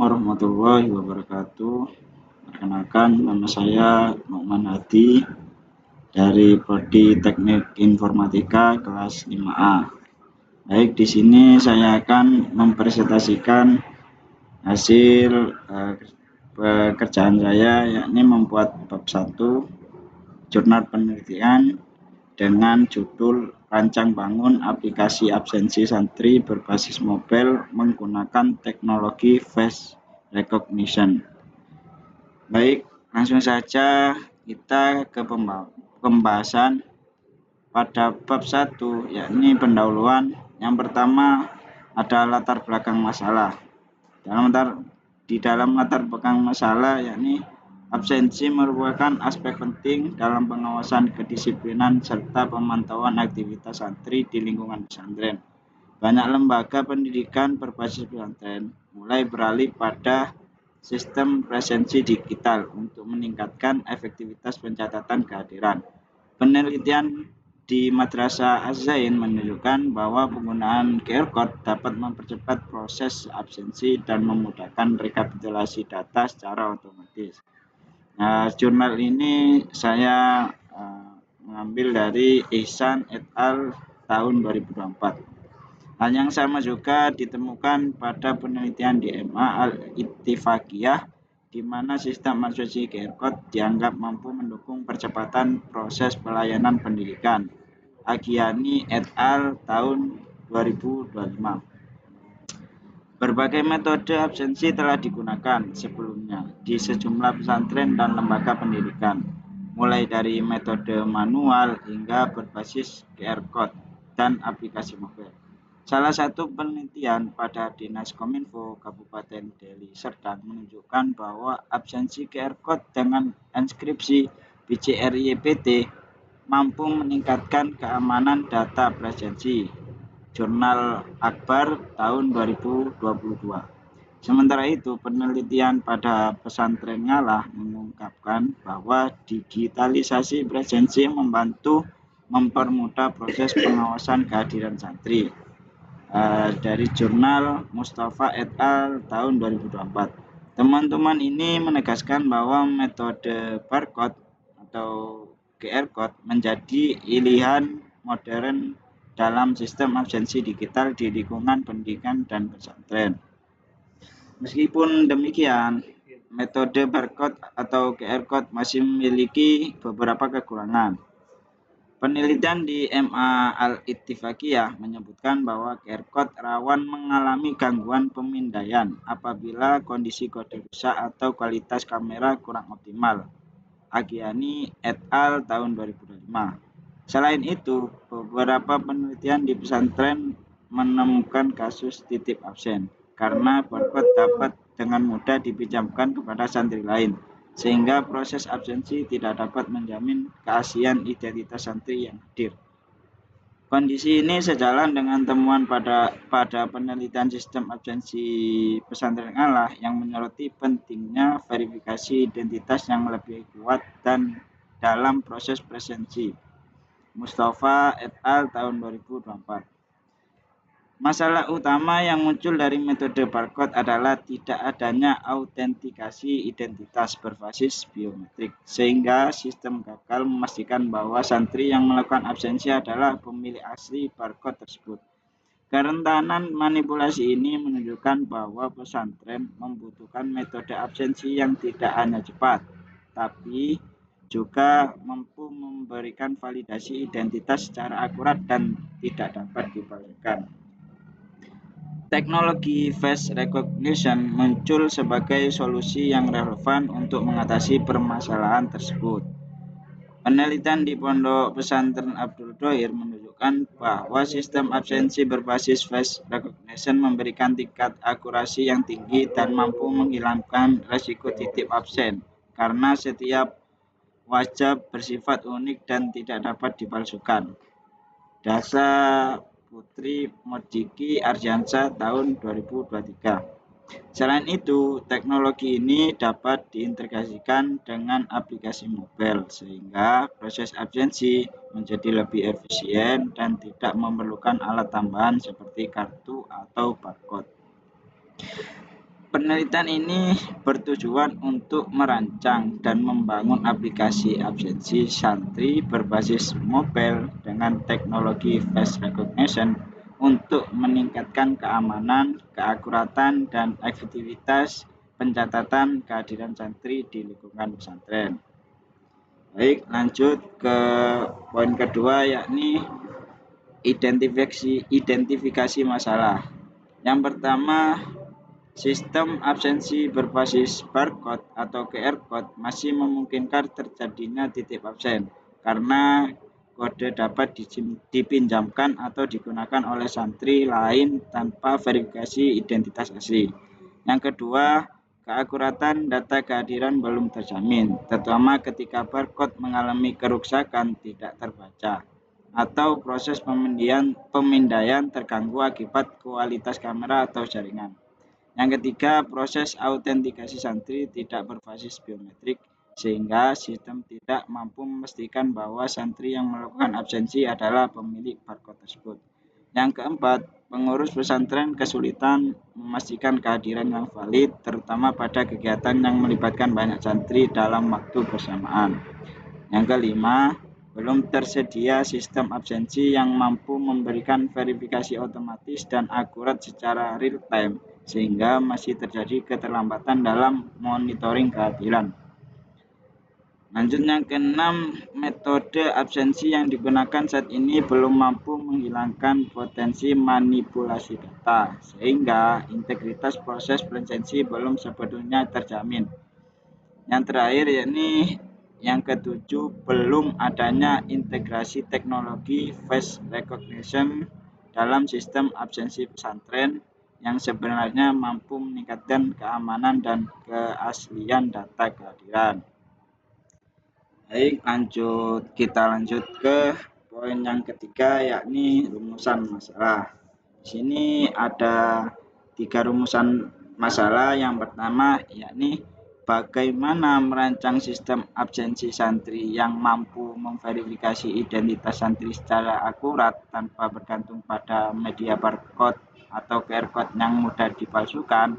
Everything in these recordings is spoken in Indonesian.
warahmatullahi wabarakatuh. Perkenalkan, nama saya Nu'man Hadi dari Prodi Teknik Informatika kelas 5A. Baik, di sini saya akan mempresentasikan hasil pekerjaan saya, yakni membuat bab 1 jurnal penelitian dengan judul Rancang Bangun Aplikasi Absensi Santri Berbasis Mobile Menggunakan Teknologi Face Recognition. Baik, langsung saja kita ke pembahasan pada bab 1, yakni pendahuluan. Yang pertama ada latar belakang masalah. Di dalam latar belakang masalah, yakni absensi merupakan aspek penting dalam pengawasan kedisiplinan serta pemantauan aktivitas santri di lingkungan pesantren. Banyak lembaga pendidikan berbasis pesantren mulai beralih pada sistem presensi digital untuk meningkatkan efektivitas pencatatan kehadiran. Penelitian di Madrasah Az-Zain menunjukkan bahwa penggunaan QR Code dapat mempercepat proses absensi dan memudahkan rekapitulasi data secara otomatis. Jurnal ini saya mengambil dari Ihsan et al. Tahun 2024. Hal yang sama juga ditemukan pada penelitian di MA Al-Ittifaqiyah, di mana sistem absensi QR Code dianggap mampu mendukung percepatan proses pelayanan pendidikan. Aghiani et al. Tahun 2025. Berbagai metode absensi telah digunakan sebelumnya di sejumlah pesantren dan lembaga pendidikan, mulai dari metode manual hingga berbasis QR Code dan aplikasi mobile. Salah satu penelitian pada Dinas Kominfo Kabupaten Deli Serdang menunjukkan bahwa absensi QR Code dengan inskripsi BCRYPT mampu meningkatkan keamanan data presensi. Jurnal Akbar tahun 2022. Sementara itu, penelitian pada pesantren Ngalah mengungkapkan bahwa digitalisasi presensi membantu mempermudah proses pengawasan kehadiran santri. Dari jurnal Mustafa et al. Tahun 2024. Teman-teman ini menegaskan bahwa metode barcode atau QR Code menjadi pilihan modern dalam sistem absensi digital di lingkungan pendidikan dan pesantren. Meskipun demikian, metode barcode atau QR Code masih memiliki beberapa kekurangan. Penelitian di MA Al-Ittifaqiyah menyebutkan bahwa QR Code rawan mengalami gangguan pemindaian apabila kondisi kode rusak atau kualitas kamera kurang optimal. Aghiani et al. Tahun 2005. Selain itu, beberapa penelitian di pesantren menemukan kasus titip absen karena barcode dapat dengan mudah dipinjamkan kepada santri lain, sehingga proses absensi tidak dapat menjamin keaslian identitas santri yang hadir. Kondisi ini sejalan dengan temuan pada penelitian sistem absensi pesantren Ngalah yang menyoroti pentingnya verifikasi identitas yang lebih kuat dan dalam proses presensi. Mustafa et al. Tahun 2024. Masalah utama yang muncul dari metode barcode adalah tidak adanya autentikasi identitas berbasis biometrik, sehingga sistem gagal memastikan bahwa santri yang melakukan absensi adalah pemilik asli barcode tersebut. Kerentanan manipulasi ini menunjukkan bahwa pesantren membutuhkan metode absensi yang tidak hanya cepat, tapi juga mampu memberikan validasi identitas secara akurat dan tidak dapat dipalsukan. Teknologi face recognition muncul sebagai solusi yang relevan untuk mengatasi permasalahan tersebut. Penelitian di Pondok Pesantren Abdul Dhoir menunjukkan bahwa sistem absensi berbasis face recognition memberikan tingkat akurasi yang tinggi dan mampu menghilangkan risiko titip absen karena setiap wajah bersifat unik dan tidak dapat dipalsukan. Dasa Putri Modiki Ardiansyah tahun 2023. Selain itu, teknologi ini dapat diintegrasikan dengan aplikasi mobile sehingga proses absensi menjadi lebih efisien dan tidak memerlukan alat tambahan seperti kartu atau barcode. Penelitian ini bertujuan untuk merancang dan membangun aplikasi absensi santri berbasis mobile dengan teknologi face recognition untuk meningkatkan keamanan, keakuratan, dan efektivitas pencatatan kehadiran santri di lingkungan pesantren. Baik, lanjut ke poin kedua, yakni identifikasi masalah. Yang pertama, sistem absensi berbasis barcode atau QR code masih memungkinkan terjadinya titip absen karena kode dapat dipinjamkan atau digunakan oleh santri lain tanpa verifikasi identitas asli. Yang kedua, keakuratan data kehadiran belum terjamin, terutama ketika barcode mengalami kerusakan tidak terbaca atau proses pemindaian terganggu akibat kualitas kamera atau jaringan. Yang ketiga, proses autentikasi santri tidak berbasis biometrik sehingga sistem tidak mampu memastikan bahwa santri yang melakukan absensi adalah pemilik barcode tersebut. Yang keempat, pengurus pesantren kesulitan memastikan kehadiran yang valid, terutama pada kegiatan yang melibatkan banyak santri dalam waktu bersamaan. Yang kelima, belum tersedia sistem absensi yang mampu memberikan verifikasi otomatis dan akurat secara real time, sehingga masih terjadi keterlambatan dalam monitoring kehadiran. Lanjut yang keenam, metode absensi yang digunakan saat ini belum mampu menghilangkan potensi manipulasi data, sehingga integritas proses presensi belum sebetulnya terjamin. Yang terakhir, yakni yang ketujuh, belum adanya integrasi teknologi face recognition dalam sistem absensi pesantren yang sebenarnya mampu meningkatkan keamanan dan keaslian data kehadiran. Baik, kita lanjut ke poin yang ketiga, yakni rumusan masalah. Di sini ada 3 rumusan masalah. Yang pertama, yakni bagaimana merancang sistem absensi santri yang mampu memverifikasi identitas santri secara akurat tanpa bergantung pada media barcode atau QR code yang mudah dipalsukan.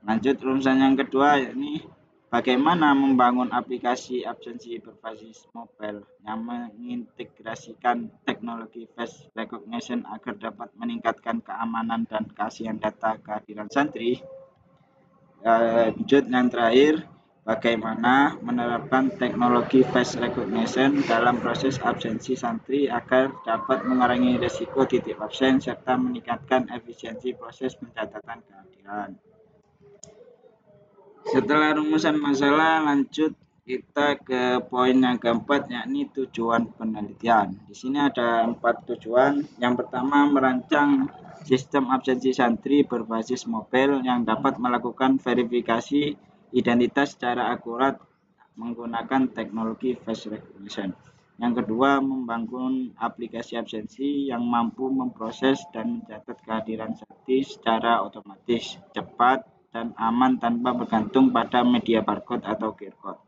Lanjut rumusan yang kedua, yakni bagaimana membangun aplikasi absensi berbasis mobile yang mengintegrasikan teknologi face recognition agar dapat meningkatkan keamanan dan keaslian data kehadiran santri. Lanjut yang terakhir, bagaimana menerapkan teknologi face recognition dalam proses absensi santri agar dapat mengurangi risiko titip absen serta meningkatkan efisiensi proses pencatatan kehadiran. Setelah rumusan masalah, lanjut kita ke poin yang keempat, yakni tujuan penelitian. Di sini ada 4 tujuan. Yang pertama, merancang sistem absensi santri berbasis mobile yang dapat melakukan verifikasi identitas secara akurat menggunakan teknologi face recognition. Yang kedua, membangun aplikasi absensi yang mampu memproses dan mencatat kehadiran santri secara otomatis, cepat, dan aman tanpa bergantung pada media barcode atau QR code.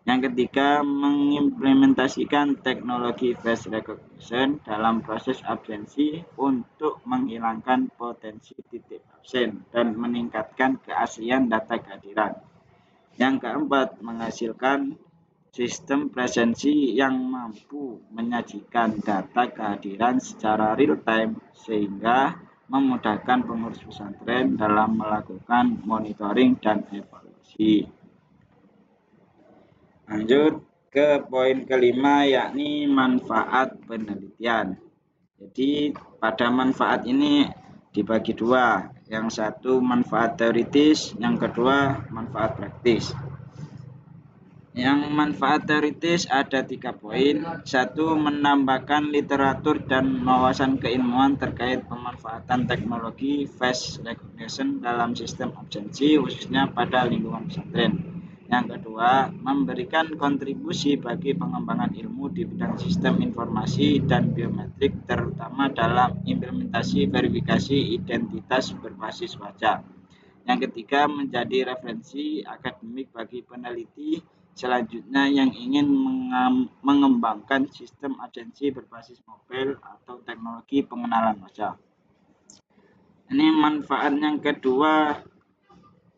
Yang ketiga, mengimplementasikan teknologi face recognition dalam proses absensi untuk menghilangkan potensi titip absen dan meningkatkan keaslian data kehadiran. Yang keempat, menghasilkan sistem presensi yang mampu menyajikan data kehadiran secara real time sehingga memudahkan pengurus pesantren dalam melakukan monitoring dan evaluasi. Lanjut ke poin kelima, yakni manfaat penelitian. Jadi pada manfaat ini dibagi dua, yang satu manfaat teoritis, yang kedua manfaat praktis. Yang manfaat teoritis ada 3 poin. 1. Menambahkan literatur dan wawasan keilmuan terkait pemanfaatan teknologi face recognition dalam sistem absensi khususnya pada lingkungan pesantren. Yang kedua, memberikan kontribusi bagi pengembangan ilmu di bidang sistem informasi dan biometrik terutama dalam implementasi verifikasi identitas berbasis wajah. Yang ketiga, menjadi referensi akademik bagi peneliti selanjutnya yang ingin mengembangkan sistem absensi berbasis mobile atau teknologi pengenalan wajah. Ini manfaat yang kedua,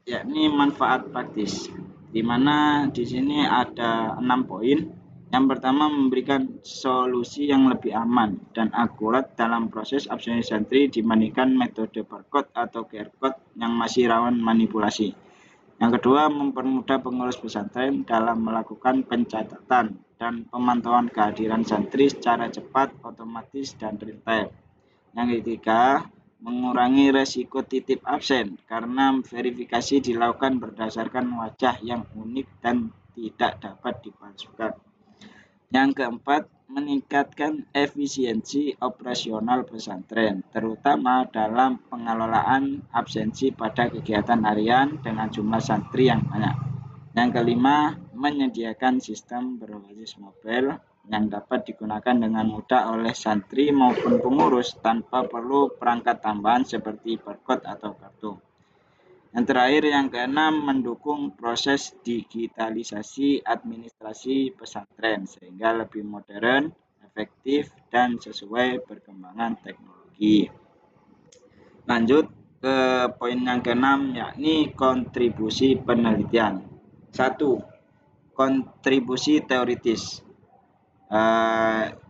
yakni manfaat praktis, di mana di sini ada 6 poin. Yang pertama, memberikan solusi yang lebih aman dan akurat dalam proses absensi santri dibandingkan metode barcode atau QR code yang masih rawan manipulasi. Yang kedua, mempermudah pengurus pesantren dalam melakukan pencatatan dan pemantauan kehadiran santri secara cepat, otomatis, dan real time. Yang ketiga, mengurangi resiko titip absen karena verifikasi dilakukan berdasarkan wajah yang unik dan tidak dapat dipalsukan. Yang keempat, meningkatkan efisiensi operasional pesantren, terutama dalam pengelolaan absensi pada kegiatan harian dengan jumlah santri yang banyak. Yang kelima, menyediakan sistem berbasis mobile yang dapat digunakan dengan mudah oleh santri maupun pengurus tanpa perlu perangkat tambahan seperti barcode atau kartu. Yang terakhir, yang keenam, mendukung proses digitalisasi administrasi pesantren sehingga lebih modern, efektif, dan sesuai perkembangan teknologi. Lanjut ke poin yang keenam, yakni kontribusi penelitian. 1. Kontribusi teoritis.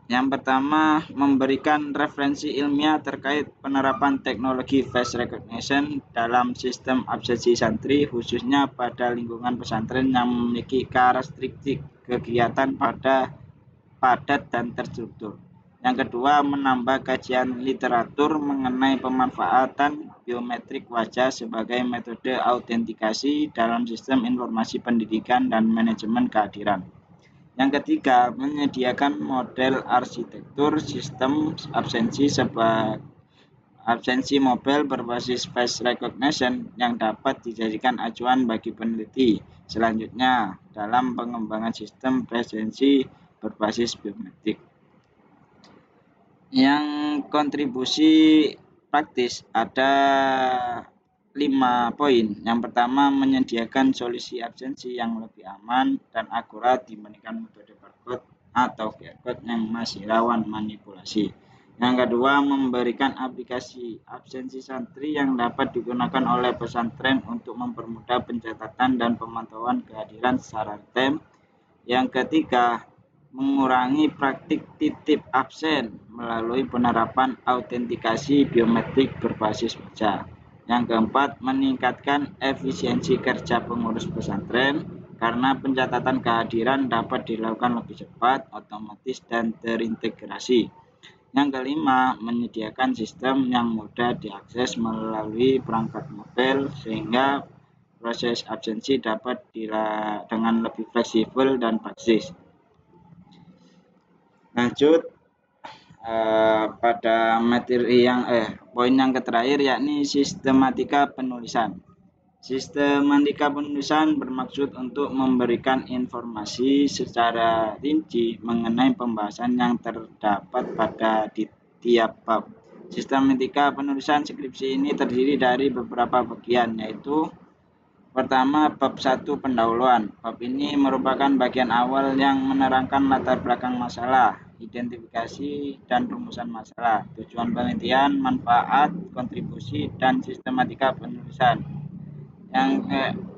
Yang pertama, memberikan referensi ilmiah terkait penerapan teknologi face recognition dalam sistem absensi santri, khususnya pada lingkungan pesantren yang memiliki karakteristik kegiatan padat dan terstruktur. Yang kedua, menambah kajian literatur mengenai pemanfaatan biometrik wajah sebagai metode autentikasi dalam sistem informasi pendidikan dan manajemen kehadiran. Yang ketiga, menyediakan model arsitektur sistem absensi mobile berbasis face recognition yang dapat dijadikan acuan bagi peneliti selanjutnya dalam pengembangan sistem presensi berbasis biometrik. Yang kontribusi praktis ada 5 poin. Yang pertama, menyediakan solusi absensi yang lebih aman dan akurat dibandingkan metode barcode atau QR code yang masih rawan manipulasi. Yang kedua, memberikan aplikasi absensi santri yang dapat digunakan oleh pesantren untuk mempermudah pencatatan dan pemantauan kehadiran secara real-time. Yang ketiga, mengurangi praktik titip absen melalui penerapan autentikasi biometrik berbasis wajah. Yang keempat, meningkatkan efisiensi kerja pengurus pesantren karena pencatatan kehadiran dapat dilakukan lebih cepat, otomatis, dan terintegrasi. Yang kelima, menyediakan sistem yang mudah diakses melalui perangkat mobile sehingga proses absensi dapat dengan lebih fleksibel dan praktis. Lanjut pada materi poin yang terakhir, yakni sistematika penulisan. Sistematika penulisan bermaksud untuk memberikan informasi secara rinci mengenai pembahasan yang terdapat pada di tiap bab. Sistematika penulisan skripsi ini terdiri dari beberapa bagian, yaitu pertama, bab 1 pendahuluan. Bab ini merupakan bagian awal yang menerangkan latar belakang masalah, identifikasi dan rumusan masalah, tujuan penelitian, manfaat, kontribusi, dan sistematika penulisan.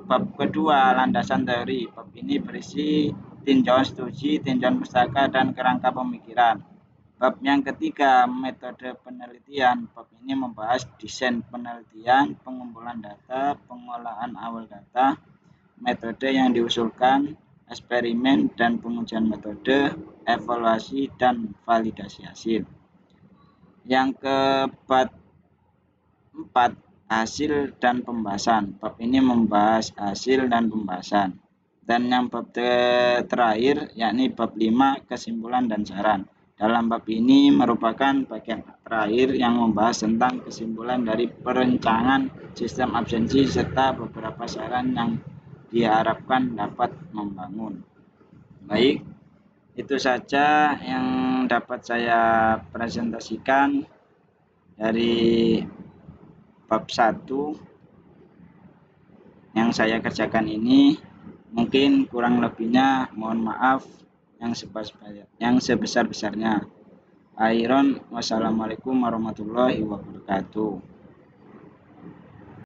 Bab kedua, landasan teori. Bab ini berisi tinjauan studi, tinjauan pustaka, dan kerangka pemikiran. Bab yang ketiga, metode penelitian. Bab ini membahas desain penelitian, pengumpulan data, pengolahan awal data, metode yang diusulkan, eksperimen dan pengujian metode, evaluasi dan validasi hasil. Yang keempat, hasil dan pembahasan. Bab ini membahas hasil dan pembahasan. Dan yang bab terakhir, yakni bab 5, kesimpulan dan saran. Dalam bab ini merupakan bagian terakhir yang membahas tentang kesimpulan dari perencanaan sistem absensi serta beberapa saran yang diharapkan dapat membangun. Baik, itu saja yang dapat saya presentasikan dari bab 1 yang saya kerjakan ini. Mungkin kurang lebihnya mohon maaf yang sebesar-besarnya. Wassalamualaikum warahmatullahi wabarakatuh.